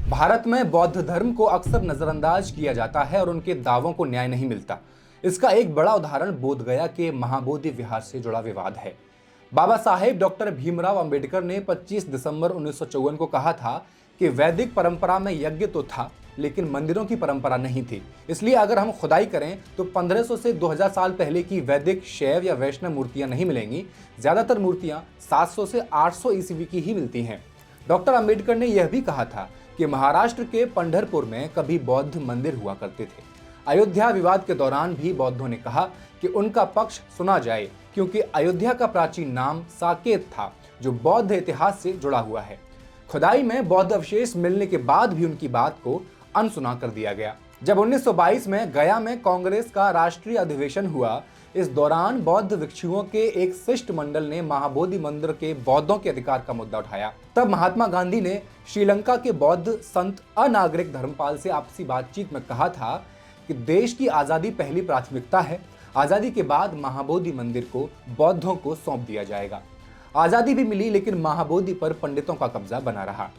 भारत में बौद्ध धर्म को अक्सर नजरअंदाज किया जाता है और उनके दावों को न्याय नहीं मिलता। इसका एक बड़ा उदाहरण बोधगया के महाबोधि विहार से जुड़ा विवाद है। बाबा साहेब डॉक्टर भीमराव अंबेडकर ने 25 दिसंबर 1954 को कहा था कि वैदिक परंपरा में यज्ञ तो था, लेकिन मंदिरों की परंपरा नहीं थी। इसलिए अगर हम खुदाई करें तो 1500 से 2000 साल पहले की वैदिक शैव या वैष्णव मूर्तियां नहीं मिलेंगी। ज्यादातर मूर्तियां 700 से 800 ईस्वी की ही मिलती हैं। डॉक्टर अंबेडकर ने यह भी कहा था कि महाराष्ट्र के पंढरपुर में कभी बौद्ध मंदिर हुआ करते थे। अयोध्या विवाद के दौरान भी बौद्धों ने कहा कि उनका पक्ष सुना जाए, क्योंकि अयोध्या का प्राचीन नाम साकेत था, जो बौद्ध इतिहास से जुड़ा हुआ है। खुदाई में बौद्ध अवशेष मिलने के बाद भी उनकी बात को अनसुना कर दिया गया। जब 1922 में गया में कांग्रेस का राष्ट्रीय अधिवेशन हुआ, इस दौरान बौद्ध भिक्षुओं के एक शिष्टमंडल ने महाबोधि मंदिर के बौद्धों के अधिकार का मुद्दा उठाया। तब महात्मा गांधी ने श्रीलंका के बौद्ध संत अनागरिक धर्मपाल से आपसी बातचीत में कहा था कि देश की आजादी पहली प्राथमिकता है। आजादी के बाद महाबोधि मंदिर को बौद्धों को सौंप दिया जाएगा। आजादी भी मिली, लेकिन महाबोधि पर पंडितों का कब्जा बना रहा।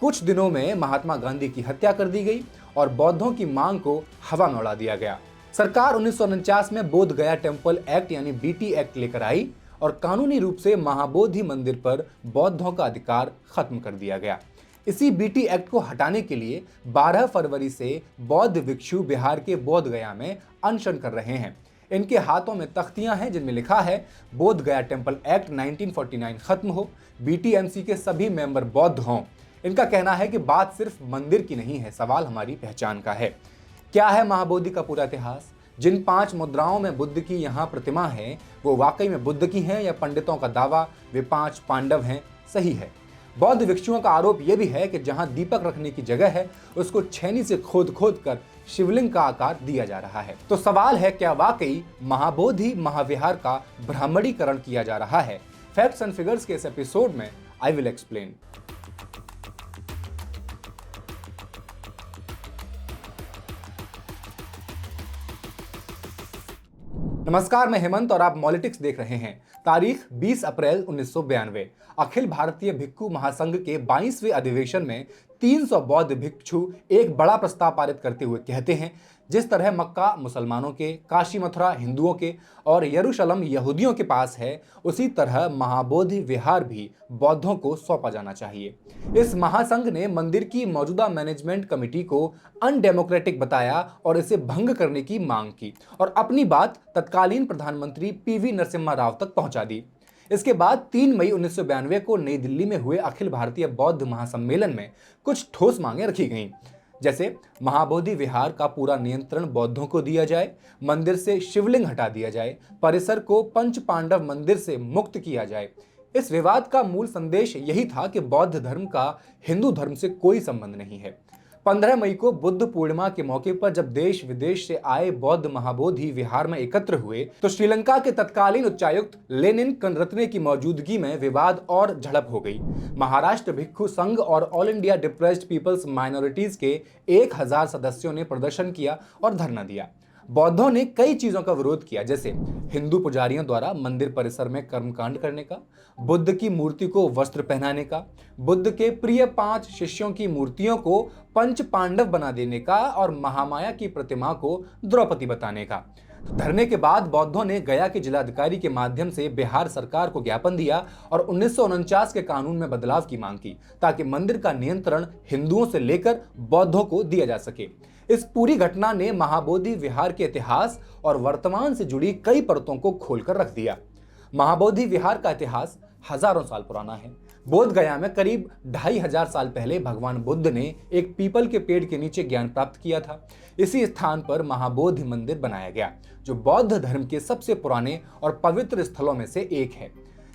कुछ दिनों में महात्मा गांधी की हत्या कर दी गई और बौद्धों की मांग को हवा में उड़ा दिया गया। सरकार 1949 में बोध गया टेम्पल एक्ट यानी बीटी एक्ट लेकर आई और कानूनी रूप से महाबोधि मंदिर पर बौद्धों का अधिकार खत्म कर दिया गया। इसी बीटी एक्ट को हटाने के लिए 12 फरवरी से बौद्ध भिक्षु बिहार के बोध गया में अनशन कर रहे हैं। इनके हाथों में तख्तियां हैं जिनमें लिखा है बोध गया टेम्पल एक्ट 1949 खत्म हो, बीटीएमसी के सभी मेंबर बौद्ध हों। इनका कहना है कि बात सिर्फ मंदिर की नहीं है, सवाल हमारी पहचान का है। क्या है महाबोधि का पूरा इतिहास? जिन 5 मुद्राओं में बुद्ध की यहाँ प्रतिमा है, वो वाकई में बुद्ध की हैं या पंडितों का दावा वे 5 पांडव हैं सही है? बौद्ध भिक्षुओं का आरोप यह भी है कि जहां दीपक रखने की जगह है, उसको छेनी से खोद खोद कर शिवलिंग का आकार दिया जा रहा है। तो सवाल है, क्या वाकई महाबोधि महाविहार का ब्राह्मणीकरण किया जा रहा है? फैक्ट्स एंड फिगर्स के इस एपिसोड में आई विल एक्सप्लेन। नमस्कार, मैं हेमंत और आप मॉलिटिक्स देख रहे हैं। तारीख 20 अप्रैल 1992। अखिल भारतीय भिक्षु महासंघ के 22वें अधिवेशन में 300 बौद्ध भिक्षु एक बड़ा प्रस्ताव पारित करते हुए कहते हैं, जिस तरह मक्का मुसलमानों के, काशी मथुरा हिंदुओं के और यरूशलेम यहूदियों के पास है, उसी तरह महाबोधि विहार भी बौद्धों को सौंपा जाना चाहिए। इस महासंघ ने मंदिर की मौजूदा मैनेजमेंट कमेटी को अनडेमोक्रेटिक बताया और इसे भंग करने की मांग की और अपनी बात तत्कालीन प्रधानमंत्री पीवी नरसिम्हा राव तक पहुंचा दी। इसके बाद 3 मई 1992 को नई दिल्ली में हुए अखिल भारतीय बौद्ध महासम्मेलन में कुछ ठोस मांगें रखी गईं, जैसे महाबोधि विहार का पूरा नियंत्रण बौद्धों को दिया जाए, मंदिर से शिवलिंग हटा दिया जाए, परिसर को पंच पांडव मंदिर से मुक्त किया जाए। इस विवाद का मूल संदेश यही था कि बौद्ध धर्म का हिंदू धर्म से कोई संबंध नहीं है। 15 मई को बुद्ध पूर्णिमा के मौके पर जब देश विदेश से आए बौद्ध महाबोधि विहार में एकत्र हुए, तो श्रीलंका के तत्कालीन उच्चायुक्त लेनिन कनरत्ने की मौजूदगी में विवाद और झड़प हो गई। महाराष्ट्र भिक्षु संघ और all India depressed peoples minorities के 1000 सदस्यों ने प्रदर्शन किया और धरना दिया। बौद्धों ने कई चीजों का विरोध किया, जैसे हिंदू पुजारियों द्वारा मंदिर परिसर में कर्मकांड करने का, बुद्ध की मूर्ति को वस्त्र पहनाने का, बुद्ध के प्रिय 5 शिष्यों की मूर्तियों को पंच पांडव बना देने का और महामाया की प्रतिमा को द्रौपदी बताने का। धरने के बाद बौद्धों ने गया के जिलाधिकारी के माध्यम से बिहार सरकार को ज्ञापन दिया और 1949 के कानून में बदलाव की मांग की, ताकि मंदिर का नियंत्रण हिंदुओं से लेकर बौद्धों को दिया जा सके। इस पूरी घटना ने महाबोधि विहार के इतिहास और वर्तमान से जुड़ी कई परतों को खोलकर रख दिया। महाबोधि विहार का इतिहास हजारों साल पुराना है। बोध गया में करीब 2500 साल पहले भगवान बुद्ध ने एक पीपल के पेड़ के नीचे ज्ञान प्राप्त किया था। इसी स्थान पर महाबोधि मंदिर बनाया गया, जो बौद्ध धर्म के सबसे पुराने और पवित्र स्थलों में से एक है।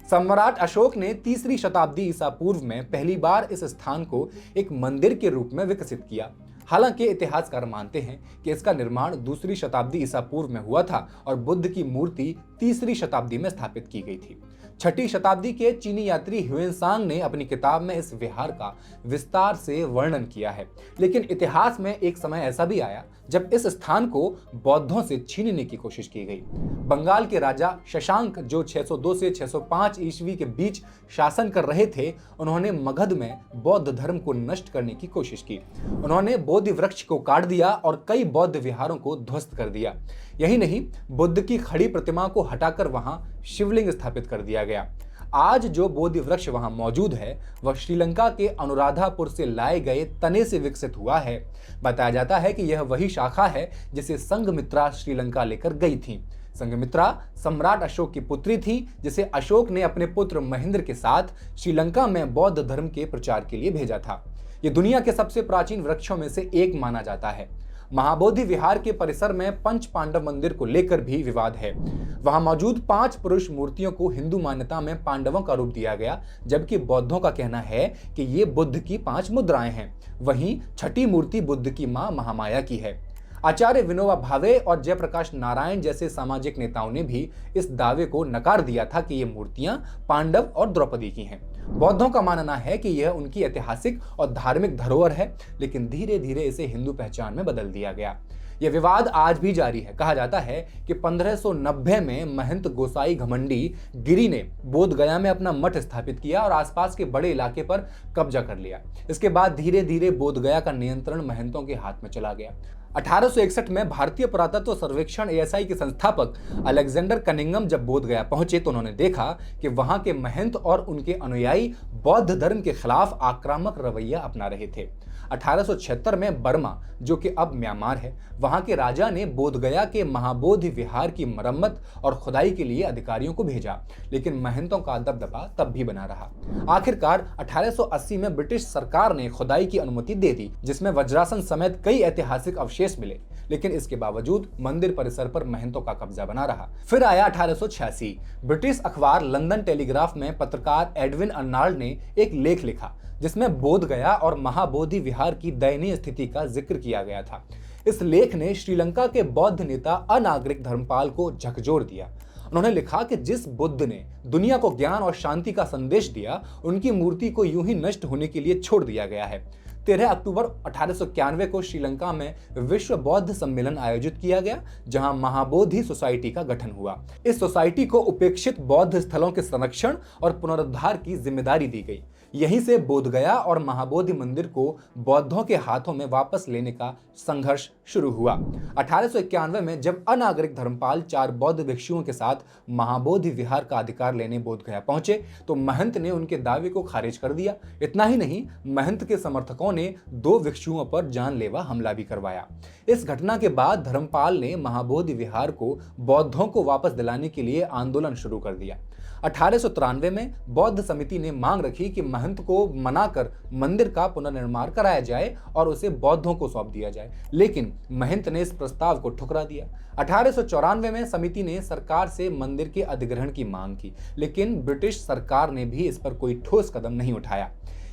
सम्राट अशोक ने 3री शताब्दी ईसा पूर्व में पहली बार इस स्थान को एक मंदिर के रूप में विकसित किया। हालांकि इतिहासकार मानते हैं कि इसका निर्माण 2री शताब्दी ईसा पूर्व में हुआ था और बुद्ध की मूर्ति 3री शताब्दी में स्थापित की गई थी। छठी शताब्दी के चीनी यात्री ह्वेनसांग ने अपनी किताब में इस विहार का विस्तार से वर्णन किया है। लेकिन इतिहास में एक समय ऐसा भी आया जब इस स्थान को बौद्धों से छीनने की कोशिश की गई। बंगाल के राजा शशांक, जो 602 से 605 ईस्वी के बीच शासन कर रहे थे, उन्होंने मगध में बौद्ध धर्म को नष्ट करने की कोशिश की। उन्होंने बोधि वृक्ष को काट दिया और कई बौद्ध विहारों को ध्वस्त कर दिया। यही नहीं, बुद्ध की खड़ी प्रतिमा को हटाकर वहां शिवलिंग स्थापित कर दिया गया। आज जो बोधि वृक्ष वहां मौजूद है, वह श्रीलंका के अनुराधापुर से लाए गए तने से विकसित हुआ है। बताया जाता है कि यह वही शाखा है जिसे संघमित्रा श्रीलंका लेकर गई थी। संघमित्रा सम्राट अशोक की पुत्री थी, जिसे अशोक ने अपने पुत्र महेंद्र के साथ श्रीलंका में बौद्ध धर्म के प्रचार के लिए भेजा था। यह दुनिया के सबसे प्राचीन वृक्षों में से एक माना जाता है। महाबोधि विहार के परिसर में पंच पांडव मंदिर को लेकर भी विवाद है। वहां मौजूद 5 पुरुष मूर्तियों को हिंदू मान्यता में पांडवों का रूप दिया गया, जबकि बौद्धों का कहना है कि ये बुद्ध की 5 मुद्राएं हैं। वहीं छठी मूर्ति बुद्ध की मां महामाया की है। आचार्य विनोबा भावे और जयप्रकाश नारायण जैसे सामाजिक नेताओं ने भी इस दावे को नकार दिया था कि ये मूर्तियां पांडव और द्रौपदी की हैं। बौद्धों का मानना है कि यह उनकी ऐतिहासिक और धार्मिक धरोहर है, लेकिन धीरे धीरे इसे हिंदू पहचान में बदल दिया गया। यह विवाद आज भी जारी है। कहा जाता है कि 1590 में महंत गोसाई घमंडी गिरी ने बोध गया में अपना मठ स्थापित किया और आसपास के बड़े इलाके पर कब्जा कर लिया। इसके बाद धीरे धीरे बोध गया का नियंत्रण महंतों के हाथ में चला गया। 1861 में भारतीय पुरातत्व सर्वेक्षण ASI के संस्थापक अलेक्जेंडर कनिंगम जब बोध गया पहुंचे तो उन्होंने देखा कि वहां के महंत और उनके अनुयायी बौद्ध धर्म के खिलाफ आक्रामक रवैया अपना रहे थे। 1876 में बर्मा, जो कि अब म्यांमार है, वहां के राजा ने बोध गया के महाबोधि विहार की मरम्मत और खुदाई के लिए अधिकारियों को भेजा, लेकिन महंतों का दबदबा तब भी बना रहा। आखिरकार 1880 में ब्रिटिश सरकार ने खुदाई की अनुमति दे दी, जिसमें वज्रासन समेत कई ऐतिहासिक अवशेष मिले, लेकिन इसके बावजूद मंदिर परिसर पर महंतों का कब्जा बना रहा। फिर आया 1886। ब्रिटिश अखबार लंदन टेलीग्राफ में पत्रकार एडविन अर्नाल्ड ने एक लेख लिखा, जिसमें बोध गया और महाबोधि विहार की दयनीय स्थिति का जिक्र किया गया था। इस लेख ने श्रीलंका के बौद्ध नेता अनागरिक धर्मपाल को झकझोर दिया। उन्होंने लिखा कि जिस बुद्ध ने दुनिया को ज्ञान और शांति का संदेश दिया, उनकी मूर्ति को यूं ही नष्ट होने के लिए छोड़ दिया गया है। 13 अक्टूबर 1891 को श्रीलंका में विश्व बौद्ध सम्मेलन आयोजित किया गया, जहां महाबोधि सोसाइटी का गठन हुआ। इस सोसाइटी को उपेक्षित बौद्ध स्थलों के संरक्षण और पुनरुद्धार की जिम्मेदारी दी गई। यहीं से बोध गया और महाबोधि मंदिर को बौद्धों के हाथों में वापस लेने का संघर्ष शुरू हुआ। 1891 में जब अनागरिक धर्मपाल 4 बौद्ध भिक्षुओं के साथ महाबोधि विहार का अधिकार लेने बोध गया पहुंचे तो महंत ने उनके दावे को खारिज कर दिया। इतना ही नहीं, महंत के समर्थकों ने 2 भिक्षुओं पर जानलेवा हमला भी करवाया। इस घटना के बाद धर्मपाल ने महाबोधि विहार को बौद्धों को वापस दिलाने के लिए आंदोलन शुरू कर दिया। 1893 में बौद्ध समिति ने मांग रखी कि महंत को मनाकर मंदिर का पुनर्निर्माण कराया जाए और उसे बौद्धों को सौंप दिया जाए, लेकिन महंत ने इस प्रस्ताव को ठुकरा दिया। 1894 में समिति ने सरकार से मंदिर के अधिग्रहण की मांग की, लेकिन ब्रिटिश सरकार ने भी इस पर कोई ठोस कदम नहीं उठाया।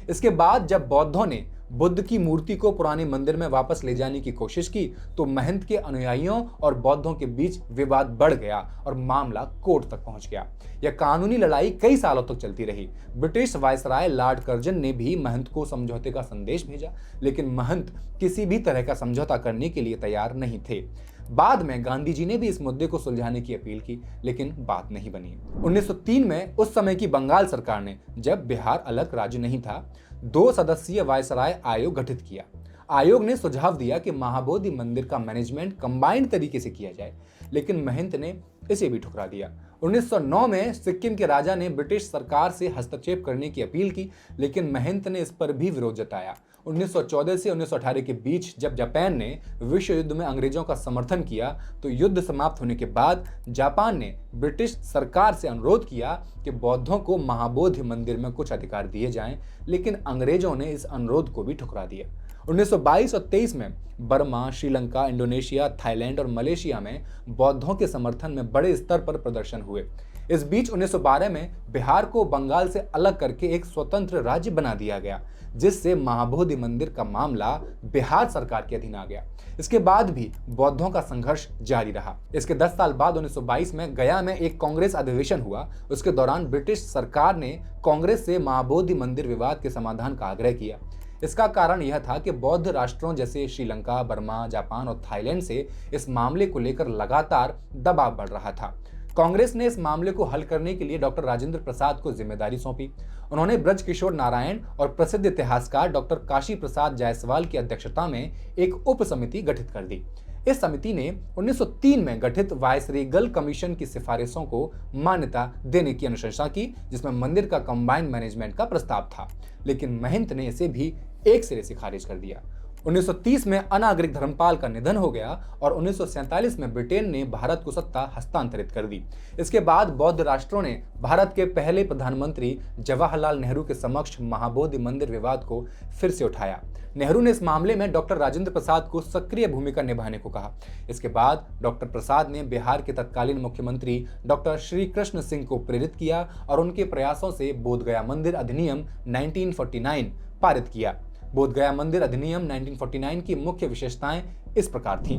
इसके बाद जब बौद्धों ने बुद्ध की मूर्ति को पुराने मंदिर में वापस ले जाने की कोशिश की तो महंत के अनुयायियों और बौद्धों के बीच विवाद बढ़ गया और मामला कोर्ट तक पहुंच गया। यह कानूनी लड़ाई कई सालों तक चलती रही। ब्रिटिश वायसराय लॉर्ड कर्जन ने भी महंत को समझौते का संदेश भेजा, लेकिन महंत किसी भी तरह का समझौता करने के लिए तैयार नहीं थे। बाद में गांधी जी ने भी इस मुद्दे को सुलझाने की अपील की, लेकिन बात नहीं बनी। 1903 में उस समय की बंगाल सरकार ने, जब बिहार अलग राज्य नहीं था, 2 सदस्यीय वायसराय आयोग गठित किया। आयोग ने सुझाव दिया कि महाबोधि मंदिर का मैनेजमेंट कंबाइंड तरीके से किया जाए, लेकिन महंत ने इसे भी ठुकरा दिया। 1909 में सिक्किम के राजा ने ब्रिटिश सरकार से हस्तक्षेप करने की अपील की, लेकिन महंत ने इस पर भी विरोध जताया। 1914 से 1918 के बीच जब जापान ने विश्व युद्ध में अंग्रेजों का समर्थन किया तो युद्ध समाप्त होने के बाद जापान ने ब्रिटिश सरकार से अनुरोध किया कि बौद्धों को महाबोधि मंदिर में कुछ अधिकार दिए जाएं, लेकिन अंग्रेजों ने इस अनुरोध को भी ठुकरा दिया। 1922 और 23 में बर्मा, श्रीलंका, इंडोनेशिया, थाईलैंड और मलेशिया में बौद्धों के समर्थन में बड़े स्तर पर प्रदर्शन हुए। इस बीच 1912 में बिहार को बंगाल से अलग करके एक स्वतंत्र राज्य बना दिया गया, जिससे महाबोधि मंदिर का मामला बिहार सरकार के अधीन आ गया। इसके बाद भी बौद्धों का संघर्ष जारी रहा। इसके 10 साल बाद 1922 में गया में एक कांग्रेस अधिवेशन हुआ। उसके दौरान ब्रिटिश सरकार ने कांग्रेस से महाबोधि मंदिर विवाद के समाधान का आग्रह किया। इसका कारण यह था कि बौद्ध राष्ट्रों जैसे श्रीलंका, बर्मा, जापान और थाईलैंड से इस मामले को लेकर लगातार दबाव बढ़ रहा था। कांग्रेस ने इस मामले को हल करने के लिए डॉक्टर राजेंद्र प्रसाद को जिम्मेदारी सौंपी। उन्होंने ब्रज किशोर नारायण और प्रसिद्ध इतिहासकार डॉक्टर काशी प्रसाद जायसवाल की अध्यक्षता में एक उप समिति गठित कर दी। इस समिति ने 1903 में गठित वायसरेगल कमीशन की सिफारिशों को मान्यता देने की अनुशंसा की, जिसमें मंदिर का कंबाइंड मैनेजमेंट का प्रस्ताव था, लेकिन महंत ने इसे भी एक सिरे से खारिज कर दिया। 1930 में अनागरिक धर्मपाल का निधन हो गया और 1947 में ब्रिटेन ने भारत को सत्ता हस्तांतरित कर दी। इसके बाद बौद्ध राष्ट्रों ने भारत के पहले प्रधानमंत्री जवाहरलाल नेहरू के समक्ष महाबोधि मंदिर विवाद को फिर से उठाया। नेहरू ने इस मामले में डॉक्टर राजेंद्र प्रसाद को सक्रिय भूमिका निभाने को कहा। इसके बाद डॉक्टर प्रसाद ने बिहार के तत्कालीन मुख्यमंत्री डॉक्टर श्री कृष्ण सिंह को प्रेरित किया और उनके प्रयासों से बोधगया मंदिर अधिनियम 1949 पारित किया। बोधगया मंदिर अधिनियम 1949 की मुख्य विशेषताएं इस प्रकार थीं।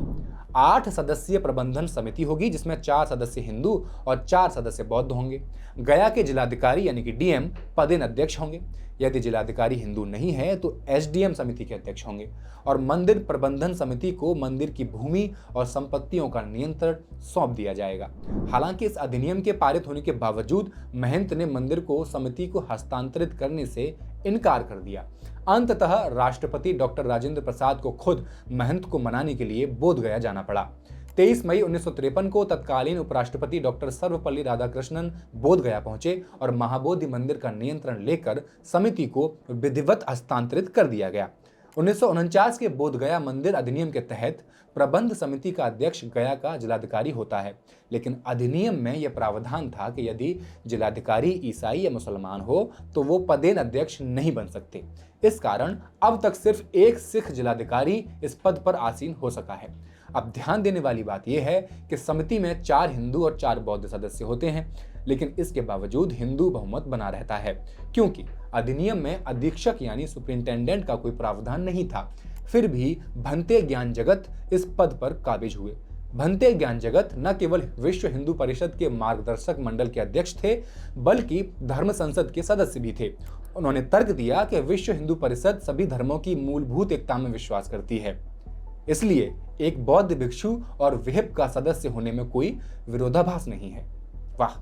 8 सदस्यीय प्रबंधन समिति होगी, जिसमें 4 सदस्य हिंदू और 4 सदस्य बौद्ध होंगे। गया के जिलाधिकारी यानी कि डीएम पदेन अध्यक्ष होंगे। यदि जिलाधिकारी हिंदू नहीं है तो एसडीएम समिति के अध्यक्ष होंगे और मंदिर प्रबंधन समिति को मंदिर की भूमि और संपत्तियों का नियंत्रण सौंप दिया जाएगा। हालांकि इस अधिनियम के पारित होने के बावजूद महंत ने मंदिर को समिति को हस्तांतरित करने से इनकार कर दिया। अंततः राष्ट्रपति डॉक्टर राजेंद्र प्रसाद को खुद महंत को मनाने के लिए बोधगया जाना पड़ा। 23 मई 1953 को तत्कालीन उपराष्ट्रपति डॉक्टर सर्वपल्ली राधाकृष्णन बोधगया पहुंचे और महाबोधि मंदिर का नियंत्रण लेकर समिति को विधिवत हस्तांतरित कर दिया गया। 1949 के बोधगया मंदिर अधिनियम के तहत प्रबंध समिति का अध्यक्ष गया का जिलाधिकारी होता है, लेकिन अधिनियम में यह प्रावधान था कि यदि जिलाधिकारी ईसाई या मुसलमान हो तो वो पदेन अध्यक्ष नहीं बन सकते। इस कारण अब तक सिर्फ एक सिख जिलाधिकारी इस पद पर आसीन हो सका है। अब ध्यान देने वाली बात यह है कि समिति में 4 हिंदू और 4 बौद्ध सदस्य होते हैं, लेकिन इसके बावजूद हिंदू बहुमत बना रहता है, क्योंकि अधिनियम में अधीक्षक यानी सुपरिंटेंडेंट का कोई प्रावधान नहीं था। फिर भी भंते ज्ञान जगत इस पद पर काबिज हुए। भंते ज्ञान जगत न केवल विश्व हिंदू परिषद के मार्गदर्शक मंडल के अध्यक्ष थे, बल्कि धर्म संसद के सदस्य भी थे। उन्होंने तर्क दिया कि विश्व हिंदू परिषद सभी धर्मों की मूलभूत एकता में विश्वास करती है, इसलिए एक बौद्ध भिक्षु और विहिप का सदस्य होने में कोई विरोधाभास नहीं है। वाह!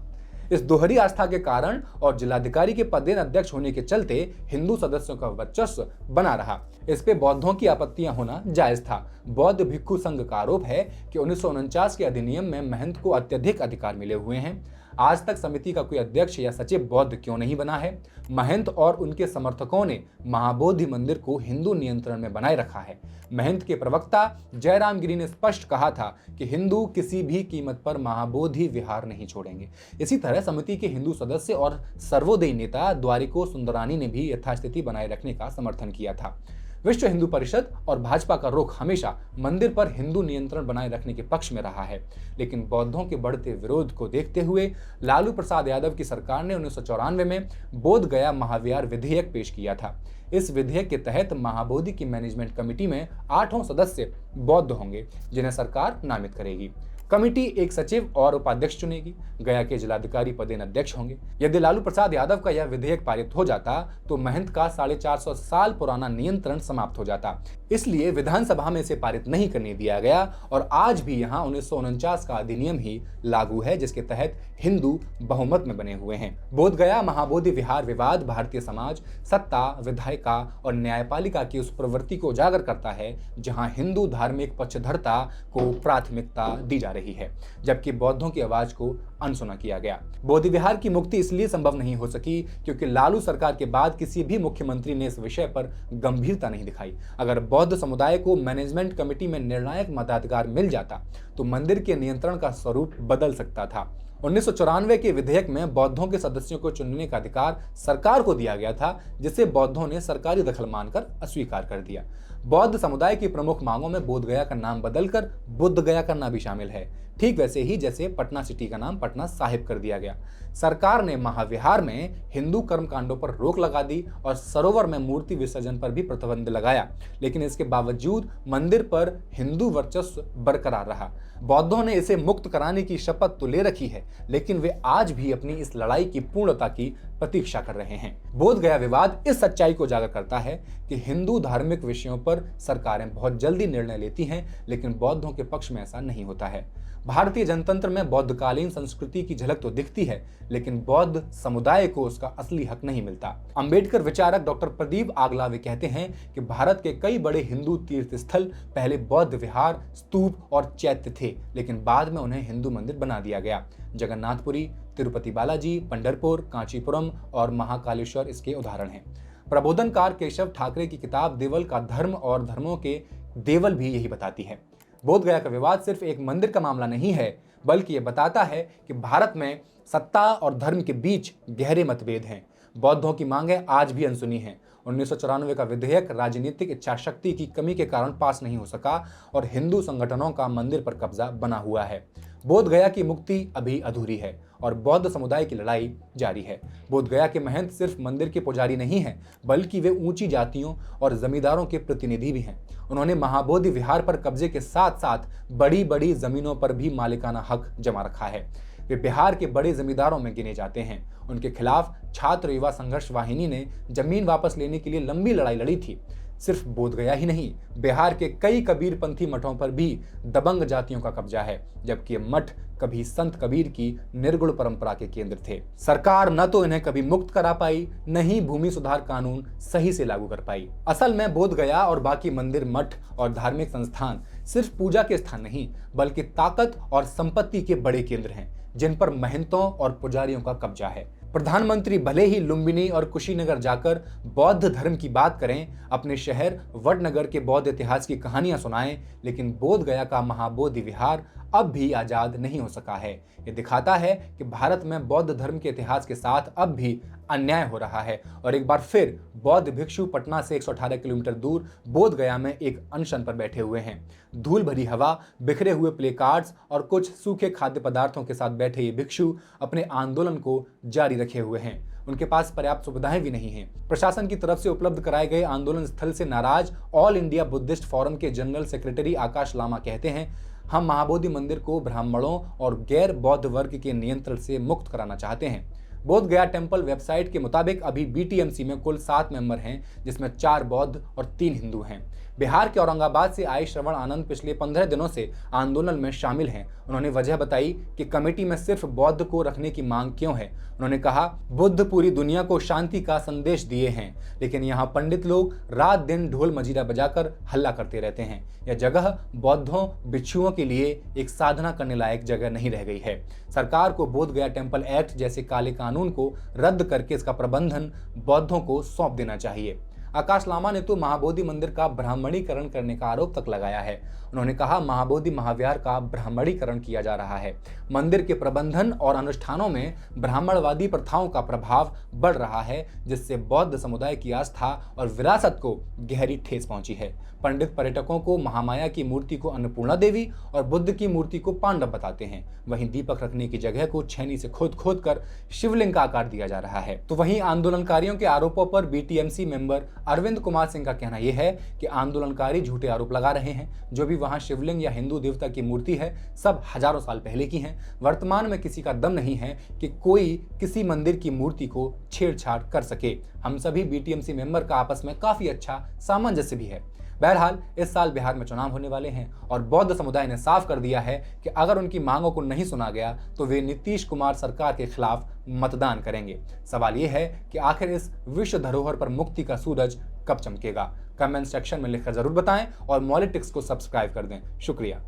इस दोहरी आस्था के कारण और जिलाधिकारी के पदेन अध्यक्ष होने के चलते हिंदू सदस्यों का वर्चस्व बना रहा। इस पे बौद्धों की आपत्तियां होना जायज था। बौद्ध भिक्षु संघ का आरोप है कि 1949 के अधिनियम में महंत को अत्यधिक अधिकार मिले हुए हैं। आज तक समिति का कोई अध्यक्ष या सचिव बौद्ध क्यों नहीं बना है? महंत और उनके समर्थकों ने महाबोधि मंदिर को हिंदू नियंत्रण में बनाए रखा है। महंत के प्रवक्ता जयराम गिरी ने स्पष्ट कहा था कि हिंदू किसी भी कीमत पर महाबोधि विहार नहीं छोड़ेंगे। इसी तरह समिति के हिंदू सदस्य और सर्वोदयी नेता द्वारिको सुंदरानी ने भी यथास्थिति बनाए रखने का समर्थन किया था। विश्व हिंदू परिषद और भाजपा का रुख हमेशा मंदिर पर हिंदू नियंत्रण बनाए रखने के पक्ष में रहा है, लेकिन बौद्धों के बढ़ते विरोध को देखते हुए लालू प्रसाद यादव की सरकार ने 1994 में बोधगया महाविहार विधेयक पेश किया था। इस विधेयक के तहत महाबोधि की मैनेजमेंट कमेटी में 8 सदस्य बौद्ध होंगे, जिन्हें सरकार नामित करेगी। कमेटी एक सचिव और उपाध्यक्ष चुनेगी। गया के जिलाधिकारी पदेन अध्यक्ष होंगे। यदि लालू प्रसाद यादव का यह विधेयक पारित हो जाता तो महंत का 450 साल पुराना नियंत्रण समाप्त हो जाता। इसलिए विधानसभा में इसे पारित नहीं करने दिया गया और आज भी यहाँ 1949 का अधिनियम ही लागू है, जिसके तहत हिंदू बहुमत में बने हुए हैं। बोधगया महाबोधि विहार विवाद भारतीय समाज, सत्ता, विधायिका और न्यायपालिका की उस प्रवृत्ति को उजागर करता है जहां हिंदू धार्मिक पक्षधरता को प्राथमिकता दी जा रही है, जबकि बौद्धों की आवाज को अनसुना किया गया। बोधि विहार की मुक्ति इसलिए संभव नहीं हो सकी क्योंकि लालू सरकार के बाद किसी भी मुख्यमंत्री ने इस विषय पर गंभीरता नहीं दिखाई। अगर बौद्ध समुदाय को मैनेजमेंट कमेटी में निर्णायक मताधिकार मिल जाता तो मंदिर के नियंत्रण का स्वरूप बदल सकता था। 1994 के विधेयक में बौद्धों के सदस्यों को चुनने का अधिकार सरकार को दिया गया था, जिसे बौद्धों ने सरकारी दखल मानकर अस्वीकार कर दिया। बौद्ध समुदाय की प्रमुख मांगों में बोध गया का नाम बदलकर बुद्ध गया करना भी शामिल है, ठीक वैसे ही जैसे पटना सिटी का नाम पटना साहिब कर दिया गया। सरकार ने महाविहार में हिंदू कर्मकांडों पर रोक लगा दी और सरोवर में मूर्ति विसर्जन पर भी प्रतिबंध लगाया, लेकिन इसके बावजूद मंदिर पर हिंदू वर्चस्व बरकरार रहा। बौद्धों ने इसे मुक्त कराने की शपथ तो ले रखी है, लेकिन वे आज भी अपनी इस लड़ाई की पूर्णता की प्रतीक्षा कर रहे हैं। बोध गया विवाद इस सच्चाई को उजागर करता है कि हिंदू धार्मिक विषयों पर सरकारें बहुत जल्दी निर्णय लेती हैं, लेकिन बौद्धों के पक्ष में ऐसा नहीं होता है। भारतीय जनतंत्र में बौद्धकालीन संस्कृति की झलक तो दिखती है, लेकिन बौद्ध समुदाय को उसका असली हक नहीं मिलता। अंबेडकर विचारक डॉक्टर प्रदीप आगलावे कहते हैं कि भारत के कई बड़े हिंदू तीर्थ स्थल पहले बौद्ध विहार, स्तूप और चैत्य थे, लेकिन बाद में उन्हें हिंदू मंदिर बना दिया गया। जगन्नाथपुरी, तिरुपति बालाजी, पंढरपुर, कांचीपुरम और महाकालेश्वर इसके उदाहरण हैं। प्रबोधनकार केशव ठाकरे की किताब देवल का धर्म और धर्मों के देवल भी यही बताती है। बोध गया का विवाद सिर्फ एक मंदिर का मामला नहीं है, बल्कि ये बताता है कि भारत में सत्ता और धर्म के बीच गहरे मतभेद हैं। बौद्धों की मांगें आज भी अनसुनी हैं। 1994 का विधेयक राजनीतिक इच्छाशक्ति की कमी के कारण पास नहीं हो सका और हिंदू संगठनों का मंदिर पर कब्जा बना हुआ है। बोध गया की मुक्ति अभी अधूरी है और बौद्ध समुदाय की लड़ाई जारी है। बोध गया के महंत सिर्फ मंदिर के पुजारी नहीं हैं, बल्कि वे ऊंची जातियों और जमींदारों के प्रतिनिधि भी हैं। उन्होंने महाबोधि विहार पर कब्जे के साथ साथ बड़ी बड़ी जमीनों पर भी मालिकाना हक जमा रखा है। वे बिहार के बड़े जमींदारों में गिने जाते हैं। उनके खिलाफ छात्र युवा संघर्ष वाहिनी ने जमीन वापस लेने के लिए लंबी लड़ाई लड़ी थी। सिर्फ बोध गया ही नहीं, बिहार के कई कबीरपंथी मठों पर भी दबंग जातियों का कब्जा है, जबकि ये मठ कभी संत कबीर की निर्गुण परंपरा के केंद्र थे। सरकार न तो इन्हें कभी मुक्त करा पाई, न ही भूमि सुधार कानून सही से लागू कर पाई। असल में बोध गया और बाकी मंदिर, मठ और धार्मिक संस्थान सिर्फ पूजा के स्थान नहीं, बल्कि ताकत और संपत्ति के बड़े केंद्र हैं, जिन पर महंतों और पुजारियों का कब्जा है। प्रधानमंत्री भले ही लुम्बिनी और कुशीनगर जाकर बौद्ध धर्म की बात करें, अपने शहर वडनगर के बौद्ध इतिहास की कहानियां सुनाएं, लेकिन बोध गया का महाबोधि विहार अब भी आजाद नहीं हो सका है। ये दिखाता है कि भारत में बौद्ध धर्म के इतिहास के साथ अब भी अन्याय हो रहा है और एक बार फिर बौद्ध भिक्षु पटना से 118 किलोमीटर दूर बोध गया में एक अनशन पर बैठे हुए हैं। धूल भरी हवा, बिखरे हुए प्ले कार्ड्स और कुछ सूखे खाद्य पदार्थों के साथ बैठे ये भिक्षु अपने आंदोलन को जारी रखे हुए हैं। उनके पास पर्याप्त सुविधाएं भी नहीं हैं। प्रशासन की तरफ से उपलब्ध कराए गए आंदोलन स्थल से नाराज ऑल इंडिया बुद्धिस्ट फोरम के जनरल सेक्रेटरी आकाश लामा कहते हैं, हम महाबोधि मंदिर को ब्राह्मणों और गैर बौद्ध वर्ग के नियंत्रण से मुक्त कराना चाहते हैं। बोध गया टेम्पल वेबसाइट के मुताबिक अभी बीटीएमसी में कुल 7 मेंबर हैं, जिसमें 4 बौद्ध और 3 हिंदू हैं। बिहार के औरंगाबाद से आए श्रवण आनंद पिछले 15 दिनों से आंदोलन में शामिल हैं। उन्होंने वजह बताई कि कमेटी में सिर्फ बौद्ध को रखने की मांग क्यों है। उन्होंने कहा, बुद्ध पूरी दुनिया को शांति का संदेश दिए हैं, लेकिन यहाँ पंडित लोग रात दिन ढोल मजीरा बजाकर हल्ला करते रहते हैं। यह जगह बौद्धों भिक्षुओं के लिए एक साधना करने लायक जगह नहीं रह गई है। सरकार को बोध गया टेम्पल एक्ट जैसे काले कानून को रद्द करके इसका प्रबंधन बौद्धों को सौंप देना चाहिए। आकाश लामा ने तो महाबोधि मंदिर का ब्राह्मणीकरण करने का आरोप तक लगाया है। उन्होंने कहा, महाबोधि महाविहार का ब्राह्मणीकरण किया जा रहा है। मंदिर के प्रबंधन और अनुष्ठानों में ब्राह्मणवादी प्रथाओं का प्रभाव बढ़ रहा है, जिससे बौद्ध समुदाय की आस्था और विरासत को गहरी ठेस पहुंची है। पंडित पर्यटकों को महामाया की मूर्ति को अन्नपूर्णा देवी और बुद्ध की मूर्ति को पांडव बताते हैं। वहीं दीपक रखने की जगह को छेनी से खोद कर शिवलिंग का आकार दिया जा रहा है। तो वहीं आंदोलनकारियों के आरोपों पर बीटीएमसी मेंबर अरविंद कुमार सिंह का कहना यह है कि आंदोलनकारी झूठे आरोप लगा रहे हैं। जो भी वहां शिवलिंग या हिंदू देवता की मूर्ति है, सब हजारों साल पहले की है। वर्तमान में किसी का दम नहीं है कि कोई किसी मंदिर की मूर्ति को छेड़छाड़ कर सके। हम सभी बीटीएमसी मेंबर का आपस में काफी अच्छा सामंजस्य भी है। बहरहाल इस साल बिहार में चुनाव होने वाले हैं और बौद्ध समुदाय ने साफ कर दिया है कि अगर उनकी मांगों को नहीं सुना गया तो वे नीतीश कुमार सरकार के खिलाफ मतदान करेंगे। सवाल यह है कि आखिर इस विश्व धरोहर पर मुक्ति का सूरज कब चमकेगा? कमेंट सेक्शन में लिखकर जरूर बताएं और मॉलिटिक्स को सब्सक्राइब कर दें। शुक्रिया।